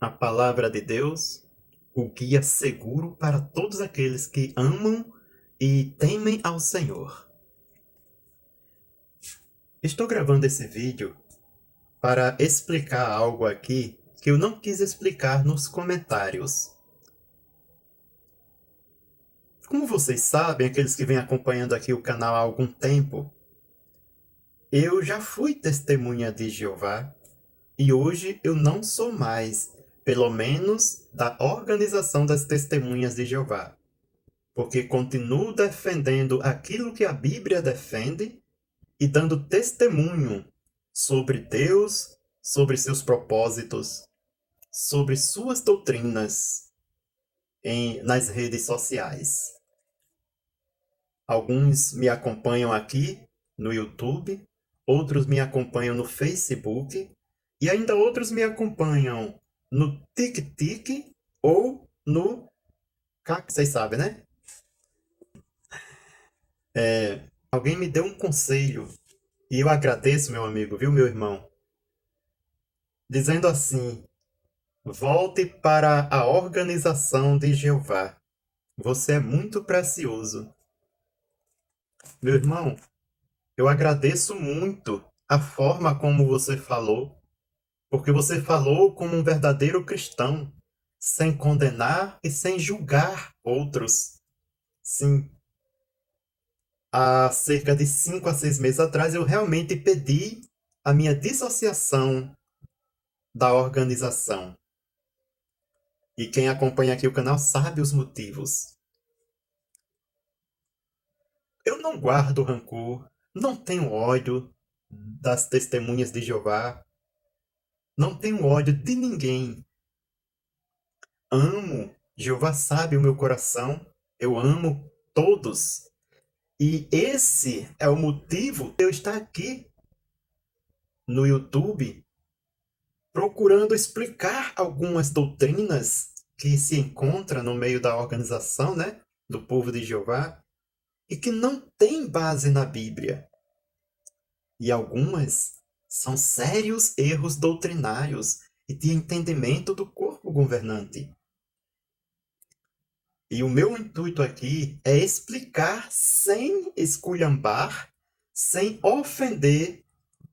A palavra de Deus, o guia seguro para todos aqueles que amam e temem ao Senhor. Estou gravando esse vídeo para explicar algo aqui que eu não quis explicar nos comentários. Como vocês sabem, aqueles que vêm acompanhando aqui o canal há algum tempo, eu já fui testemunha de Jeová e hoje eu não sou mais, pelo menos da organização das testemunhas de Jeová, porque continuo defendendo aquilo que a Bíblia defende e dando testemunho sobre Deus, sobre seus propósitos, sobre suas doutrinas nas redes sociais. Alguns me acompanham aqui no YouTube, outros me acompanham no Facebook e ainda outros me acompanham no TikTok ou no vocês sabem, né? Alguém me deu um conselho e eu agradeço, meu amigo, viu, meu irmão? Dizendo assim: volte para a organização de Jeová. Você é muito precioso. Meu irmão, eu agradeço muito a forma como você falou, porque você falou como um verdadeiro cristão, sem condenar e sem julgar outros. Sim, há cerca de 5 a 6 meses atrás eu realmente pedi a minha dissociação da organização. E quem acompanha aqui o canal sabe os motivos. Eu não guardo rancor, não tenho ódio das testemunhas de Jeová, não tenho ódio de ninguém. Amo, Jeová sabe o meu coração, eu amo todos. E esse é o motivo de eu estar aqui no YouTube procurando explicar algumas doutrinas que se encontram no meio da organização, né, do povo de Jeová, e que não tem base na Bíblia. E algumas são sérios erros doutrinários e de entendimento do corpo governante. E o meu intuito aqui é explicar sem esculhambar, sem ofender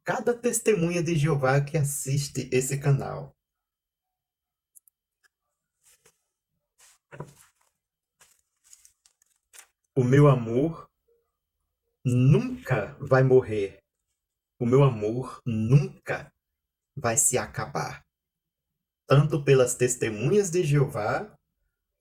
cada testemunha de Jeová que assiste esse canal. O meu amor nunca vai morrer. O meu amor nunca vai se acabar. Tanto pelas testemunhas de Jeová,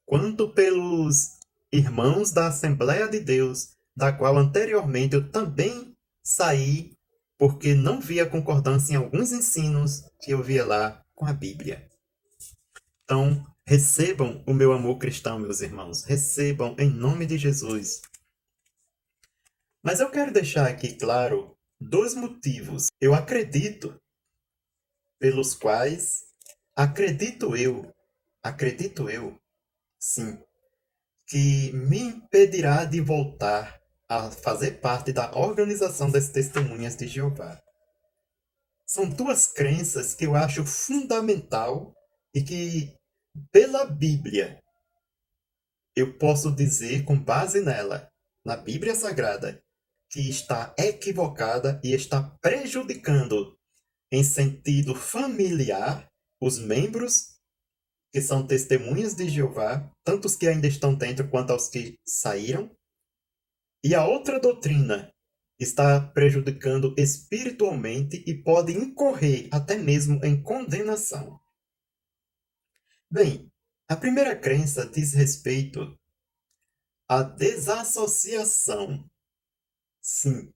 quanto pelos irmãos da Assembleia de Deus, da qual anteriormente eu também saí, porque não via concordância em alguns ensinos que eu via lá com a Bíblia. Então, recebam o meu amor cristão, meus irmãos. Recebam em nome de Jesus. Mas eu quero deixar aqui claro 2 motivos. Eu acredito pelos quais acredito eu, sim, que me impedirá de voltar a fazer parte da organização das testemunhas de Jeová. São 2 crenças que eu acho fundamental e que, pela Bíblia, eu posso dizer com base nela, na Bíblia Sagrada, que está equivocada e está prejudicando em sentido familiar os membros que são testemunhas de Jeová, tanto os que ainda estão dentro quanto aos que saíram. E a outra doutrina está prejudicando espiritualmente e pode incorrer até mesmo em condenação. Bem, a primeira crença diz respeito à desassociação. Sim,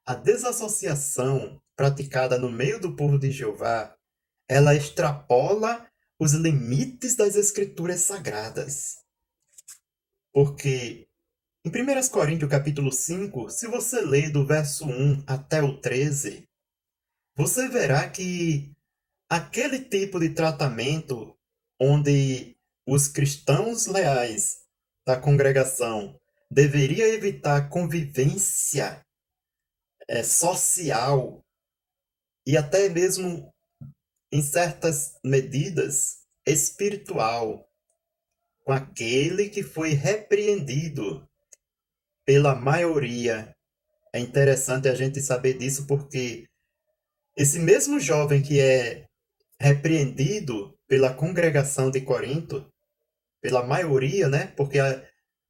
a desassociação praticada no meio do povo de Jeová, ela extrapola os limites das escrituras sagradas. Porque em 1 Coríntios capítulo 5, se você ler do verso 1 até o 13, você verá que aquele tipo de tratamento onde os cristãos leais da congregação deveriam evitar a convivência social e até mesmo, em certas medidas, espiritual com aquele que foi repreendido pela maioria. É interessante a gente saber disso porque esse mesmo jovem que é repreendido pela congregação de Corinto, pela maioria, né? Porque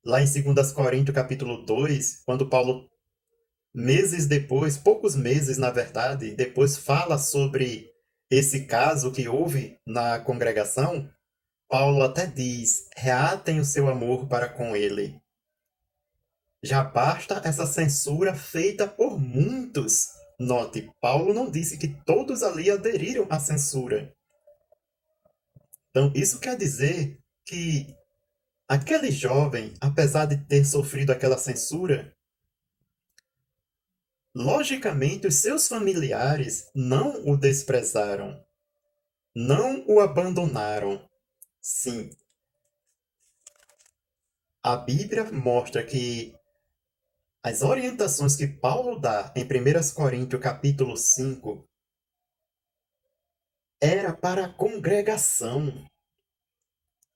lá em 2 Coríntios capítulo 2, quando Paulo, meses depois, poucos meses na verdade, depois fala sobre esse caso que houve na congregação, Paulo até diz: reatem o seu amor para com ele. Já basta essa censura feita por muitos. Note, Paulo não disse que todos ali aderiram à censura. Então, isso quer dizer que aquele jovem, apesar de ter sofrido aquela censura, logicamente os seus familiares não o desprezaram, não o abandonaram. Sim, a Bíblia mostra que as orientações que Paulo dá em 1 Coríntios capítulo 5 era para a congregação,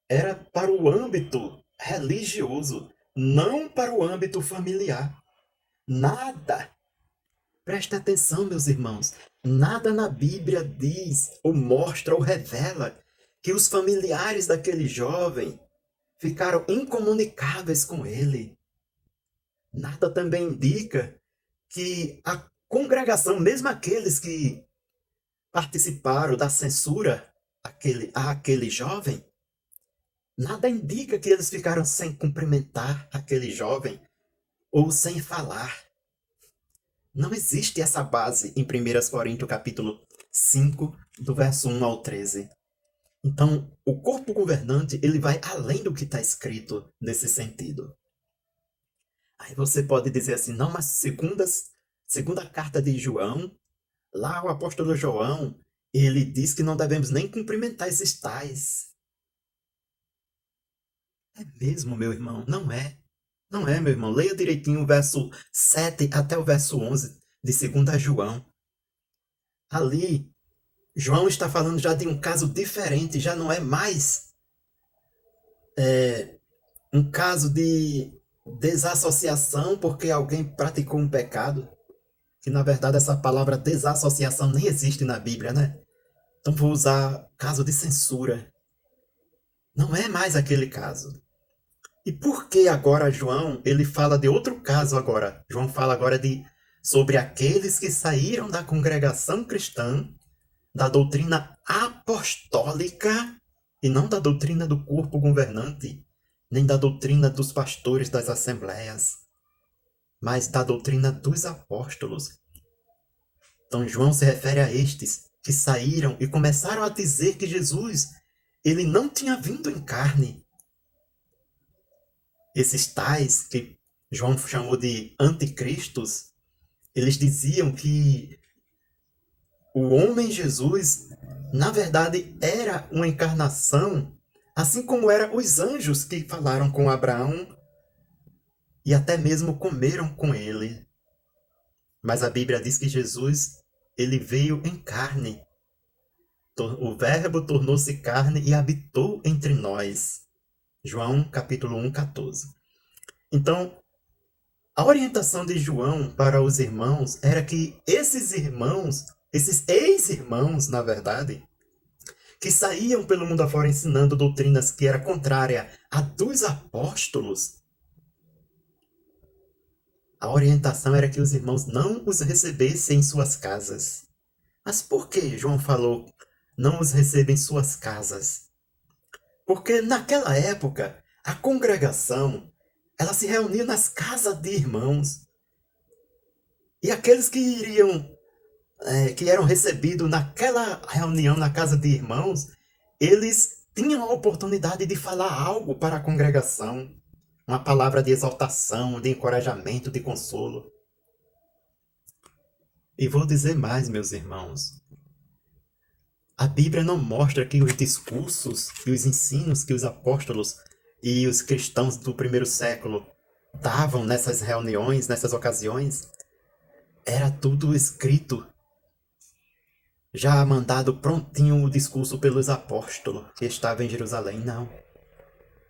era para o âmbito religioso, não para o âmbito familiar. Nada, presta atenção, meus irmãos, nada na Bíblia diz, ou mostra, ou revela que os familiares daquele jovem ficaram incomunicáveis com ele. Nada também indica que a congregação, mesmo aqueles que participaram da censura àquele jovem, nada indica que eles ficaram sem cumprimentar aquele jovem ou sem falar. Não existe essa base em 1 Coríntios capítulo 5, do verso 1 ao 13. Então, o corpo governante ele vai além do que está escrito nesse sentido. Aí você pode dizer assim, não, mas segunda carta de João, lá o apóstolo João, ele diz que não devemos nem cumprimentar esses tais. É mesmo, meu irmão? Não é. Não é, meu irmão. Leia direitinho o verso 7 até o verso 11 de 2 João. Ali, João está falando já de um caso diferente, já não é mais um caso de desassociação porque alguém praticou um pecado. Que na verdade essa palavra desassociação nem existe na Bíblia, né? Então vou usar caso de censura. Não é mais aquele caso. E por que agora João, ele fala de outro caso agora? João fala agora sobre aqueles que saíram da congregação cristã, da doutrina apostólica, e não da doutrina do corpo governante, nem da doutrina dos pastores das assembleias, mas da doutrina dos apóstolos. Então João se refere a estes que saíram e começaram a dizer que Jesus, ele não tinha vindo em carne. Esses tais que João chamou de anticristos, eles diziam que o homem Jesus, na verdade, era uma encarnação, assim como eram os anjos que falaram com Abraão e até mesmo comeram com ele. Mas a Bíblia diz que Jesus, ele veio em carne. O verbo tornou-se carne e habitou entre nós. João capítulo 1, 14. Então, a orientação de João para os irmãos era que esses irmãos, esses ex-irmãos, na verdade, que saíam pelo mundo afora ensinando doutrinas que era contrária a dos apóstolos, a orientação era que os irmãos não os recebessem em suas casas. Mas por que João falou não os recebem em suas casas? Porque naquela época, a congregação, ela se reunia nas casas de irmãos. E aqueles que eram recebidos naquela reunião na casa de irmãos, eles tinham a oportunidade de falar algo para a congregação. Uma palavra de exaltação, de encorajamento, de consolo. E vou dizer mais, meus irmãos. A Bíblia não mostra que os discursos e os ensinos que os apóstolos e os cristãos do primeiro século davam nessas reuniões, nessas ocasiões, era tudo escrito. já mandado prontinho o discurso pelos apóstolos que estavam em Jerusalém. Não.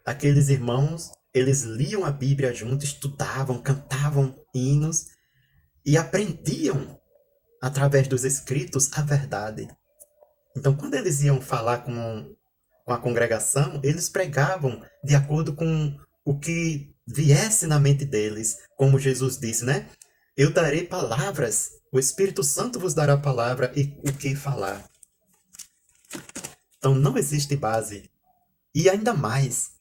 Aqueles irmãos, eles liam a Bíblia juntos, estudavam, cantavam hinos e aprendiam através dos escritos a verdade. Então, quando eles iam falar com a congregação, eles pregavam de acordo com o que viesse na mente deles, como Jesus disse, né? Eu darei palavras, o Espírito Santo vos dará palavra e o que falar. Então, não existe base. E ainda mais,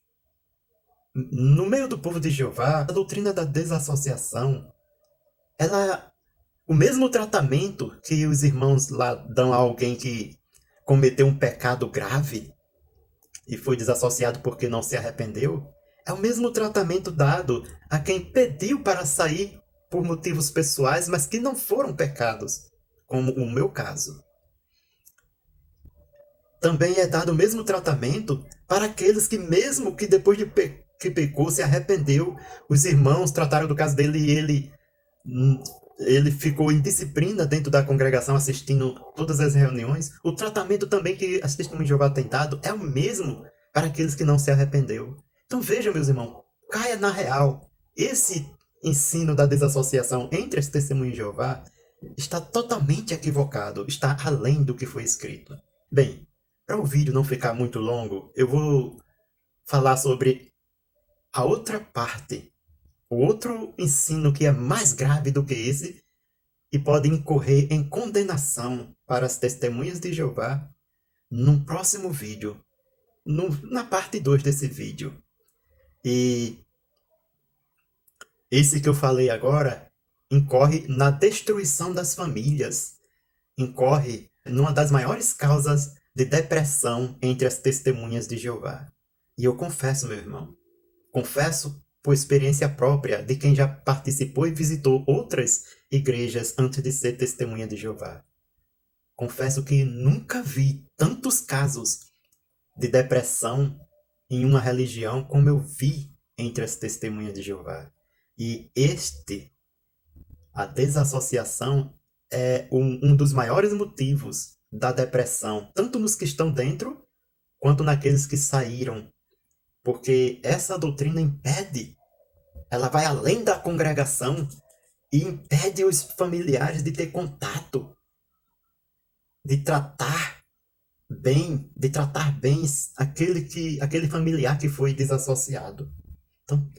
no meio do povo de Jeová, a doutrina da desassociação, o mesmo tratamento que os irmãos lá dão a alguém que cometeu um pecado grave e foi desassociado porque não se arrependeu, é o mesmo tratamento dado a quem pediu para sair por motivos pessoais, mas que não foram pecados, como o meu caso. Também é dado o mesmo tratamento para aqueles que, mesmo que depois de que pecou, se arrependeu, os irmãos trataram do caso dele e ele ficou em disciplina dentro da congregação, assistindo todas as reuniões. O tratamento também que as Testemunhas de Jeová têm dado é o mesmo para aqueles que não se arrependeu. Então vejam, meus irmãos, caia na real. Esse ensino da desassociação entre as Testemunhas de Jeová está totalmente equivocado, está além do que foi escrito. Bem, para o vídeo não ficar muito longo, eu vou falar sobre a outra parte, o outro ensino que é mais grave do que esse e pode incorrer em condenação para as Testemunhas de Jeová num próximo vídeo, na parte 2 desse vídeo. E esse que eu falei agora incorre na destruição das famílias, incorre numa das maiores causas de depressão entre as Testemunhas de Jeová. E eu confesso, meu irmão, confesso por experiência própria de quem já participou e visitou outras igrejas antes de ser Testemunha de Jeová. Confesso que nunca vi tantos casos de depressão em uma religião como eu vi entre as Testemunhas de Jeová. E a desassociação, é um dos maiores motivos da depressão, tanto nos que estão dentro, quanto naqueles que saíram. Porque essa doutrina ela vai além da congregação e impede os familiares de ter contato, de tratar bem aquele familiar que foi desassociado. Então,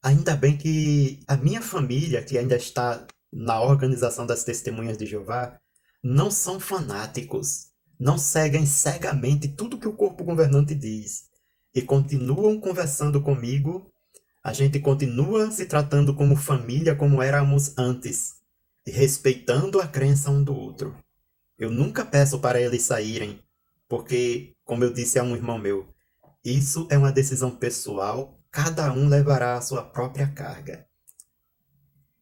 ainda bem que a minha família, que ainda está na organização das Testemunhas de Jeová, não são fanáticos, não seguem cegamente tudo que o corpo governante diz e continuam conversando comigo. A gente continua se tratando como família, como éramos antes, e respeitando a crença um do outro. Eu nunca peço para eles saírem, porque, como eu disse a um irmão meu, isso é uma decisão pessoal, cada um levará a sua própria carga.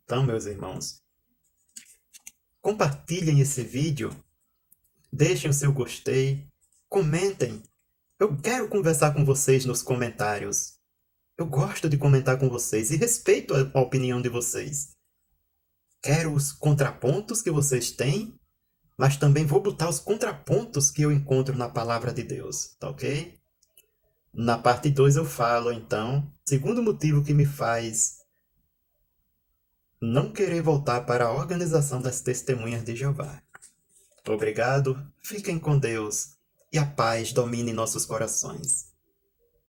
Então, meus irmãos, compartilhem esse vídeo, deixem o seu gostei, comentem. Eu quero conversar com vocês nos comentários. Eu gosto de comentar com vocês e respeito a opinião de vocês. Quero os contrapontos que vocês têm, mas também vou botar os contrapontos que eu encontro na palavra de Deus, tá ok? Na parte 2 eu falo, então, segundo motivo que me faz não querer voltar para a organização das Testemunhas de Jeová. Obrigado, fiquem com Deus e a paz domine nossos corações.